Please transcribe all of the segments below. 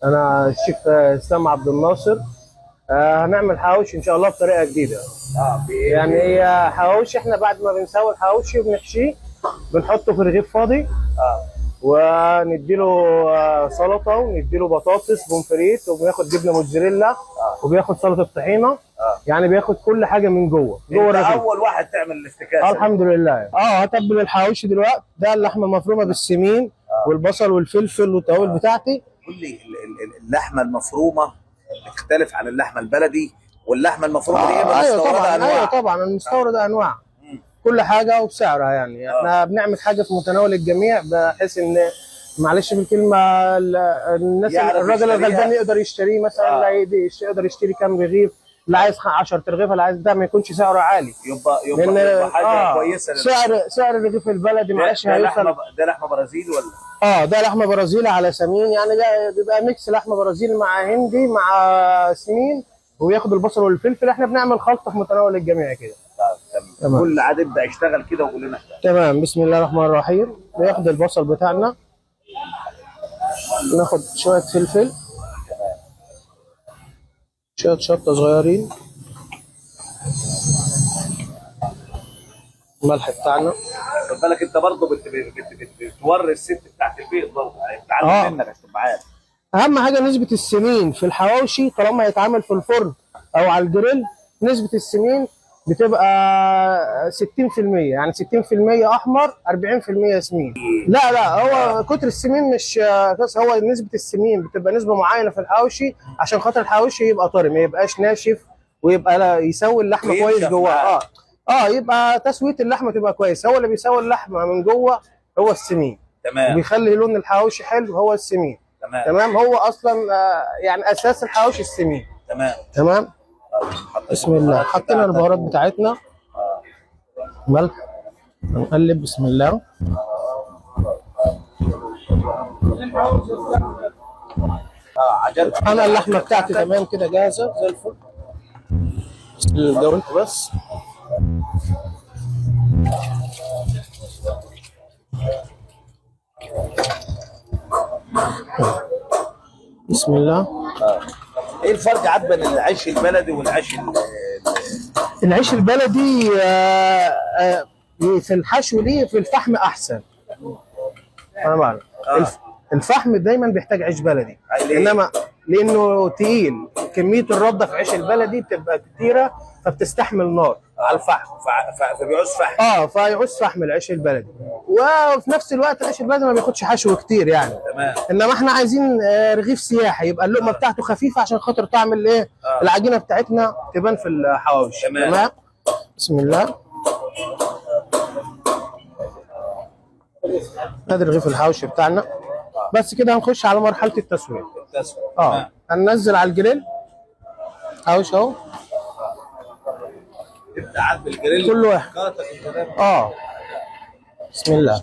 انا الشيف اسلام عبد الناصر. هنعمل حواوشي ان شاء الله بطريقه جديده. بايه؟ يعني هي حواوشي، احنا بعد ما بنسوي الحواوشي وبنحشيه بنحطه في رغيف فاضي، اه ونديله سلطه، ونديله بطاطس بومفريت، وبياخد جبنه موتزاريلا، وبياخد سلطه طحينه. يعني بياخد كل حاجه من جوه انت الرغيف. اول واحد تعمل الافتكاسه دي. الحمد لله. هتبل الحواوشي دلوقتي. ده اللحمه المفرومه بالسمين والبصل والفلفل والتوابل بتاعتي. قول لي اللحمه المفرومه بتختلف عن اللحمه البلدي، واللحمه المفرومه دي ايه ايوه مستورده طبعا، انواع؟ ايوه طبعا، المستورد انواع. كل حاجه وبسعرها. يعني احنا بنعمل حاجه في متناول الجميع، بحيث ان معلش في الكلمه الناس، يعرف الراجل يشتريها. الغلبان يقدر يشتريه مثلا. يقدر يشتري كام رغيف، اللي عايز 10 رغيف، اللي عايز ده ما يكونش سعره عالي. يبقى حاجه كويسه سعر الرغيف البلدي معلش هيوصل. ده لحمه برازيلي ولا؟ ده لحمه برازيلي على سمين. يعني ده بيبقى ميكس لحمه برازيلي مع هندي مع سمين، وياخد البصل والفلفل. احنا بنعمل خلطه في متناول الجميع كده. تمام. كل عاد ابدا يشتغل كده وقول لنا. تمام. بسم الله الرحمن الرحيم. ناخد البصل بتاعنا، ناخد شويه فلفل، شويه شطه صغيرين، الملح بتاعنا. خد بالك انت برضه بتوري الست بتاعت البيت برضه، يعني بتتعلم منك عشان تبقى عارف. اهم حاجه نسبه السمين في الحواوشي، طالما هيتعمل في الفرن او على الجريل، نسبه السمين بتبقى 60%. يعني 60% احمر، 40% سمين. لا هو كتر السمين مش بس، هو نسبه السمين بتبقى نسبه معينه في الحواوشي عشان خاطر الحواوشي يبقى طري، ما يبقاش ناشف، ويبقى لا يسوي اللحمه كويس جوه. يبقى تسويه اللحمه تبقى كويس. هو اللي بيسوي اللحمه من جوه هو السمين. تمام. وبيخلي لون الحواوشي حلو هو السمين. تمام. هو اصلا يعني اساس الحواوشي السمين. تمام. بسم الله. حطينا البهارات بتاعتنا. ملح. نقلب. بسم الله. انا اللحمه بتاعتي تمام كده، جاهزه زي الفل. الجو بس. بسم الله. ايه الفرق عاد بين العيش البلدي والعيش العيش البلدي في الحشو ليه في الفحم احسن. انا بعرف. الفحم دايما بيحتاج عيش بلدي. انما لانه تقيل، كميه الرده في عيش البلدي بتبقى كتيره، فبتستحمل نار على الفحم، فبيعوز فحم. فيعوز فحم العيش البلدي. وفي نفس الوقت العيش البلدي ما بياخدش حشو كتير يعني. تمام. انما احنا عايزين رغيف سياحي، يبقى اللقمه بتاعته خفيفه عشان خاطر طعم الايه، العجينه بتاعتنا تبان في الحواوشي. تمام. بسم الله. ادي رغيف الحواوشي بتاعنا. بس كده هنخش على مرحله التسويه. هننزل على الجريل حواوشي اهو. تبدا عاد بالجريل كل واحد. بسم الله.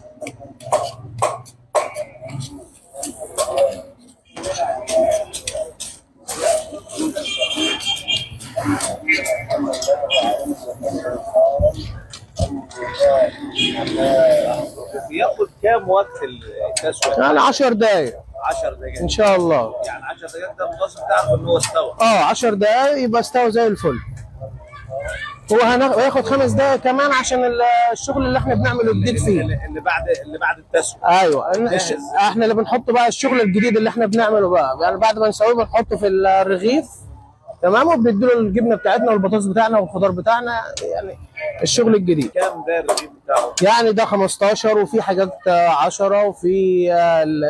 بياخد كام وقت التسويه؟ يعني 10 دقايق. 10 دقائق ان شاء الله. يعني 10 دقائق ده المتوسط تعرف ان هو استوى. 10 دقايق يبقى استوى زي الفل. هو هياخد 5 دقايق كمان عشان الشغل اللي احنا بنعمله جديد فيه. اللي بعد التسويه. ايوه. احنا اللي بنحط بقى الشغل الجديد اللي احنا بنعمله بقى. يعني بعد ما نسويه بنحطه في الرغيف. تمام. وبنديله الجبنه بتاعتنا والبطاطس بتاعنا والخضار بتاعنا. يعني الشغل الجديد. كام ده الرغيف بتاعه؟ يعني ده 15، وفي حاجات 10، وفي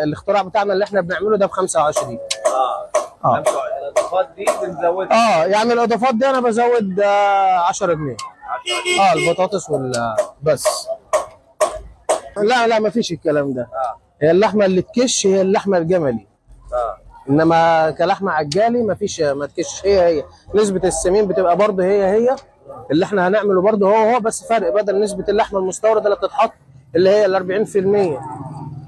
الاختراع بتاعنا اللي احنا بنعمله ده ب 25. الاضافات دي بنزودها. يعني الاضافات دي انا بزود 10 جنيه. البطاطس بس. لا ما فيش الكلام ده. هي اللحمه اللي تكش هي اللحمه الجملي. انما كلحمه عجالي ما فيش، ما تكش. هي نسبه السمين بتبقى برضه هي اللي احنا هنعمله برضه هو بس فرق. بدل نسبه اللحمه المستورده اللي بتتحط اللي هي ال 40%،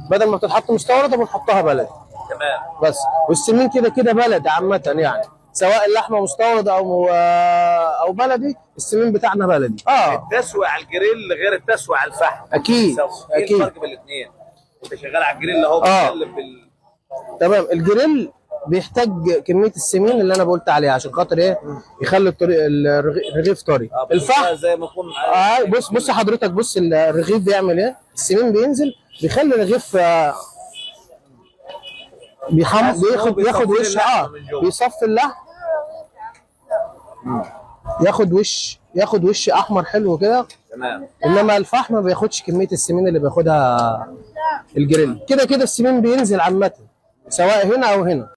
بدل ما بتتحط مستورده بنحطها بلدي. تمام. بس. والسمين كده بلدي عامه يعني، سواء اللحمه مستورده او بلدي، السمين بتاعنا بلدي. التسويه على الجريل غير التسويه على الفحم. اكيد. ايه الفرق بين الاثنين؟ انت شغال على الجريل اهو بتتكلم تمام. الجريل بيحتاج كميه السمين اللي انا قلت عليها عشان خاطر ايه يخلي الرغيف طري. الفحم زي ما يكون بص حضرتك، بص الرغيف بيعمل ايه، السمين بينزل بيخلي الرغيف بياخد وش بيصفي اللحم، ياخد وش احمر حلو كده. تمام. انما الفحم ما بياخدش كميه السمين اللي بياخدها الجريل. كده السمين بينزل عامه سواء هنا او هنا.